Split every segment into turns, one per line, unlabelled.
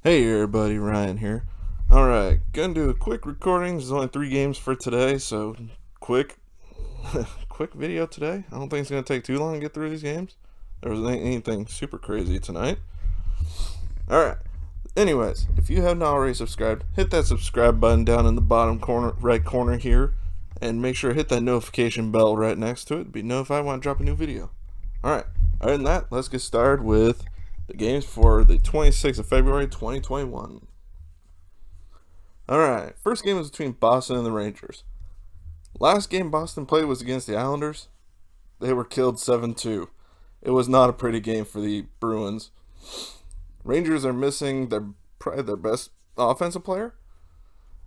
Hey everybody, Ryan here. Alright, gonna do a quick recording. There's only 3 games for today, so quick quick video today. I don't think it's gonna take too long to get through these games. There wasn't anything super crazy tonight. Alright. Anyways, if you have not already subscribed, hit that subscribe button down in the bottom corner right corner here, and make sure to hit that notification bell right next to it to be notified when I drop a new video. Alright, other than that, let's get started with the games for the 26th of February 2021. Alright, first game was between Boston and the Rangers. Last game Boston played was against the Islanders. They were killed 7-2. It was not a pretty game for the Bruins. Rangers are missing probably their best offensive player,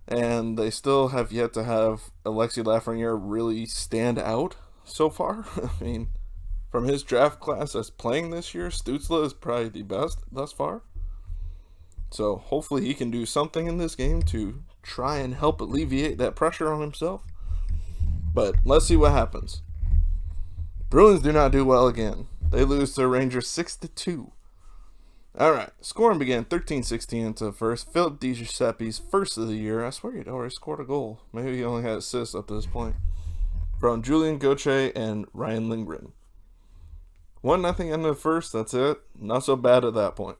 and they still have yet to have Alexi Lafreniere really stand out so far. I mean, from his draft class that's playing this year, Stützle is probably the best thus far. So hopefully he can do something in this game to try and help alleviate that pressure on himself. But let's see what happens. Bruins do not do well again. They lose to the Rangers 6-2. Alright, scoring began 13-16 into the first. Philip DiGiuseppe's first of the year. I swear he'd already scored a goal. Maybe he only had assists up to this point. From Julian Gauthier and Ryan Lindgren. 1-0 into the first, that's it. Not so bad at that point.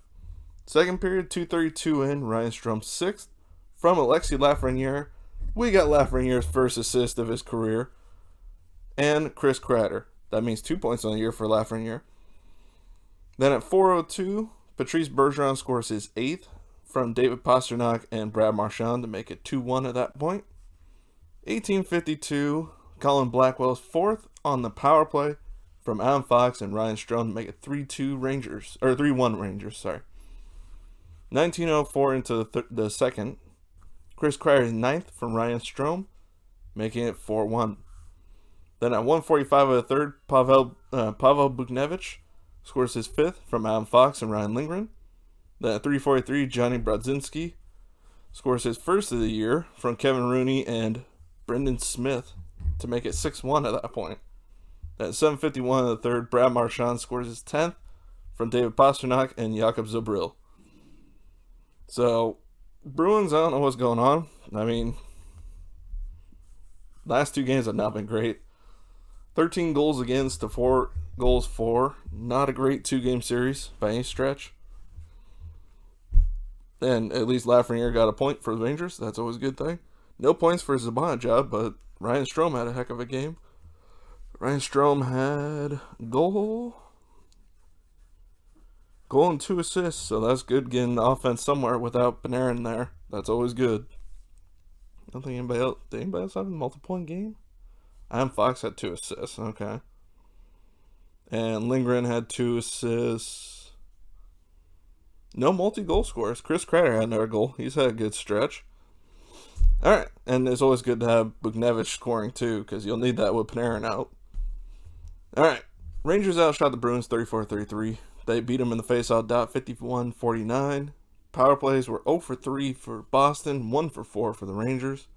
Second period, 2:32 in, Ryan Strome 6th. From Alexi Lafreniere, we got Lafreniere's first assist of his career. And Chris Kreider. That means 2 points on the year for Lafreniere. Then at 4:02, Patrice Bergeron scores his 8th from David Pastrnak and Brad Marchand to make it 2-1 at that point. 18:52, Colin Blackwell's 4th on the power play from Adam Fox and Ryan Strome to make it 3-2 Rangers, or 3-1 Rangers, sorry. 19:04 into the second, Chris Kreider's 9th from Ryan Strome, making it 4-1. Then at 1:45 of the third, Pavel Buchnevich scores his 5th from Adam Fox and Ryan Lindgren. Then at 3:43, Johnny Brodzinski scores his first of the year from Kevin Rooney and Brendan Smith to make it 6-1 at that point. Then at 7:51 of the third, Brad Marchand scores his 10th from David Pastrnak and Jakob Zobril. So, Bruins, I don't know what's going on. I mean, last 2 games have not been great. 13 goals against to 4 goals for. Not a great 2-game series by any stretch. And at least Lafreniere got a point for the Rangers. That's always a good thing. No points for Zibanejad, but Ryan Strome had a heck of a game. Ryan Strome had goal and 2 assists, so that's good getting the offense somewhere without Panarin there. That's always good. I don't think anybody else have a multi-point game? Adam Fox had 2 assists, okay. And Lindgren had 2 assists. No multi-goal scores. Chris Kreider had another goal. He's had a good stretch. Alright, and it's always good to have Buchnevich scoring too, because you'll need that with Panarin out. Alright, Rangers outshot the Bruins 34-33. They beat them in the faceoff dot 51-49. Power plays were 0 for 3 for Boston, 1 for 4 for the Rangers.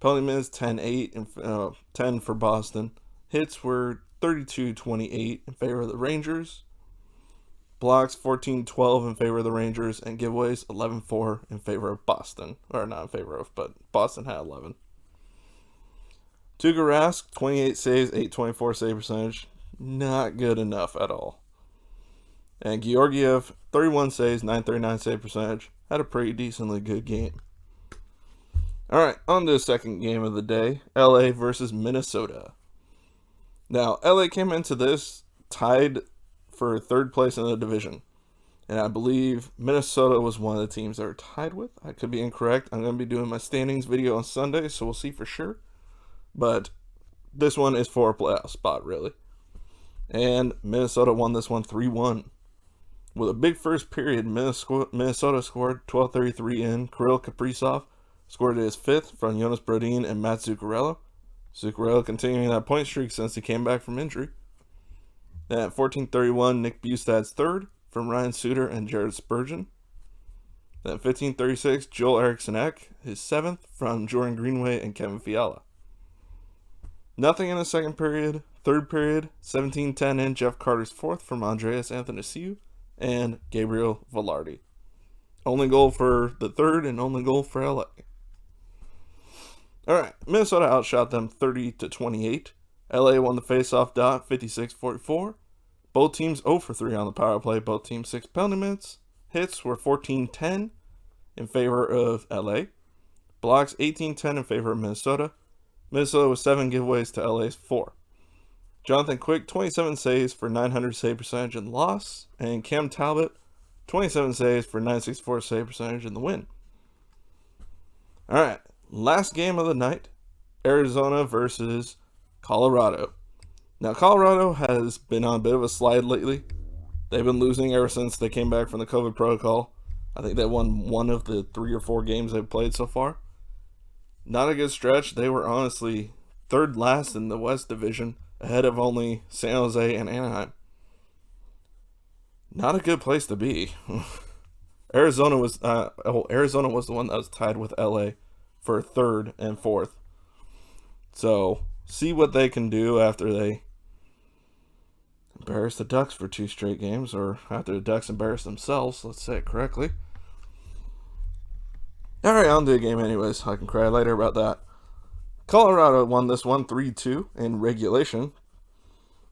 Penalty minutes 10-8 and 10 for Boston. Hits were 32-28 in favor of the Rangers. Blocks 14-12 in favor of the Rangers, and giveaways 11-4 in favor of Boston. Or not in favor of, but Boston had 11. Tuukka Rask, 28 saves, 824 save percentage. Not good enough at all. And Georgiev, 31 saves, 939 save percentage. Had a pretty decently good game. Alright, on to the second game of the day. LA versus Minnesota. Now, LA came into this tied for 3rd place in the division. And I believe Minnesota was one of the teams they were tied with. I could be incorrect. I'm going to be doing my standings video on Sunday, so we'll see for sure. But this one is for a playoff spot, really. And Minnesota won this one 3-1. With a big first period, Minnesota scored 12:33 in. Kirill Kaprizov scored his 5th from Jonas Brodin and Matt Zuccarello. Zuccarello continuing that point streak since he came back from injury. Then at 14:31, Nick Bustad's 3rd from Ryan Suter and Jared Spurgeon. Then at 15:36, Joel Eriksson Ek, his 7th from Jordan Greenway and Kevin Fiala. Nothing in the second period. Third period, 17:10 in, Jeff Carter's 4th from Andreas Athanasiou and Gabriel Velarde. Only goal for the Third and only goal for LA. All right, Minnesota outshot them 30-28. LA won the faceoff dot 56-44. Both teams 0 for 3 on the power play. Both teams 6 penalty minutes. Hits were 14-10 in favor of LA. Blocks 18-10 in favor of Minnesota. Minnesota with 7 giveaways to LA's 4. Jonathan Quick, 27 saves for 900 save percentage in the loss. And Cam Talbot, 27 saves for 964 save percentage in the win. All right, last game of the night, Arizona versus Colorado. Now, Colorado has been on a bit of a slide lately. They've been losing ever since they came back from the COVID protocol. I think they won 1 of the 3 or 4 games they've played so far. Not a good stretch. They were honestly 3rd last in the West Division, ahead of only San Jose and Anaheim. Not a good place to be. Arizona was the one that was tied with LA for 3rd and 4th. So, see what they can do after they embarrass the Ducks for 2 straight games, or after the Ducks embarrass themselves, let's say it correctly. Alright, on to the game anyways. I can cry later about that. Colorado won this one 3-2 in regulation.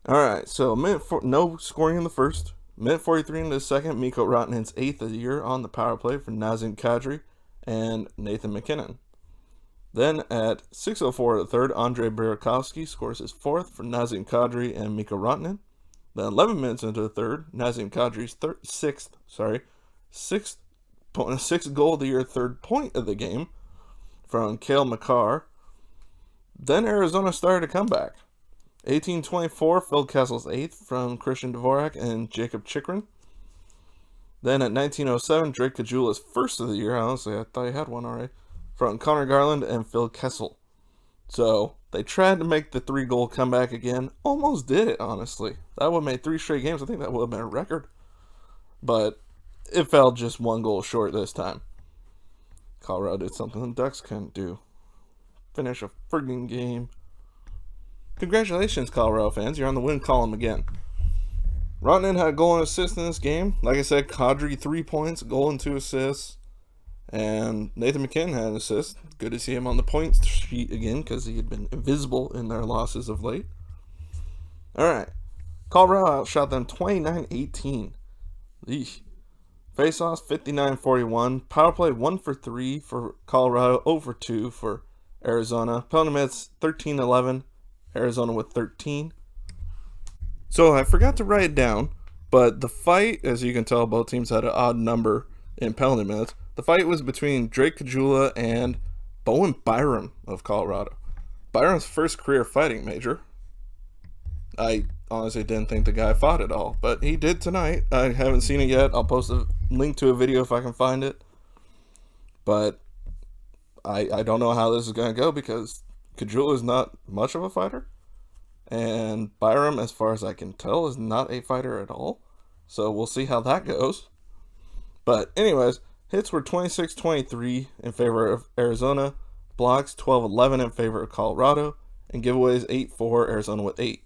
Alright, so no scoring in the first. Minute 43 in the second, Mikko Rantanen's 8th of the year on the power play for Nazem Kadri and Nathan MacKinnon. Then at 6:04 of the third, Andrei Burakovsky scores his 4th for Nazem Kadri and Mikko Rantanen. Then 11 minutes into the third, Nazem Kadri's sixth goal of the year, 3rd point of the game from Cale Makar. Then Arizona started a comeback. 18:24, Phil Kessel's 8th from Christian Dvorak and Jacob Chychrun. Then at 19:07, Drake Caggiula's 1st of the year. Honestly, I thought he had one already. From Connor Garland and Phil Kessel. So, they tried to make the 3-goal comeback again. Almost did it, honestly. That would have made 3 straight games. I think that would have been a record. But it fell just 1 goal short this time. Colorado did something the Ducks couldn't do. Finish a friggin' game. Congratulations, Colorado fans. You're on the win column again. Rantanen had a goal and assist in this game. Like I said, Kadri 3 points, goal and 2 assists. And Nathan MacKinnon had an assist. Good to see him on the points sheet again, because he had been invisible in their losses of late. Alright. Colorado outshot them 29-18. Face-offs 59-41. Power play 1 for 3 for Colorado, 0 for 2 for Arizona. Penalty minutes 13-11. Arizona with 13. So I forgot to write it down, but the fight, as you can tell, both teams had an odd number in penalty minutes. The fight was between Drake Caggiula and Bowen Byram of Colorado. Byram's first career fighting major. I honestly didn't think the guy fought at all, but he did tonight. I haven't seen it yet. I'll post a link to a video if I can find it. But I don't know how this is going to go, because Caggiula is not much of a fighter. And Byram, as far as I can tell, is not a fighter at all. So we'll see how that goes. But anyways, hits were 26-23 in favor of Arizona. Blocks 12-11 in favor of Colorado. And giveaways 8-4, Arizona with 8.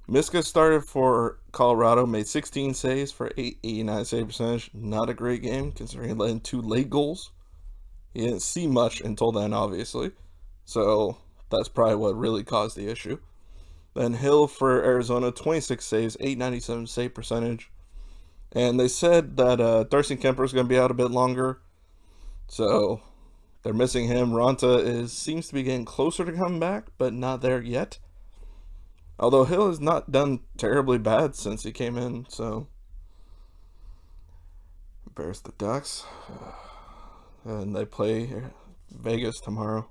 Miska started for Colorado, made 16 saves for 889 save percentage. Not a great game, considering he let in 2 late goals. He didn't see much until then, obviously. So that's probably what really caused the issue. Then Hill for Arizona, 26 saves, 897 save percentage. And they said that Darcy Kemper is going to be out a bit longer. So they're missing him. Ranta seems to be getting closer to coming back, but not there yet. Although Hill has not done terribly bad since he came in, so. Embarrass the Ducks. And they play Vegas tomorrow.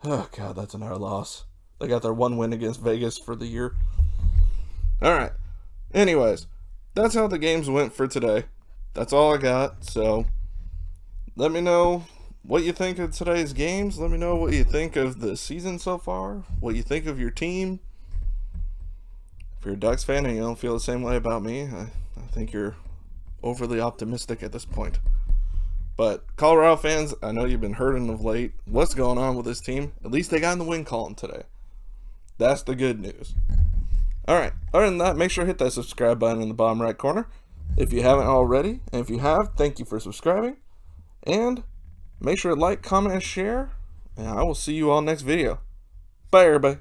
Oh, God, that's another loss. They got their 1 win against Vegas for the year. Alright. Anyways, that's how the games went for today. That's all I got, so let me know what you think of today's games. Let me know what you think of the season so far. What you think of your team. If you're a Ducks fan and you don't feel the same way about me, I think you're overly optimistic at this point. But Colorado fans, I know you've been hurting of late. What's going on with this team? At least they got in the win column today. That's the good news. Alright, other than that, make sure to hit that subscribe button in the bottom right corner. if you haven't already. And if you have, thank you for subscribing. And make sure to like, comment, and share. And I will see you all next video. Bye, everybody.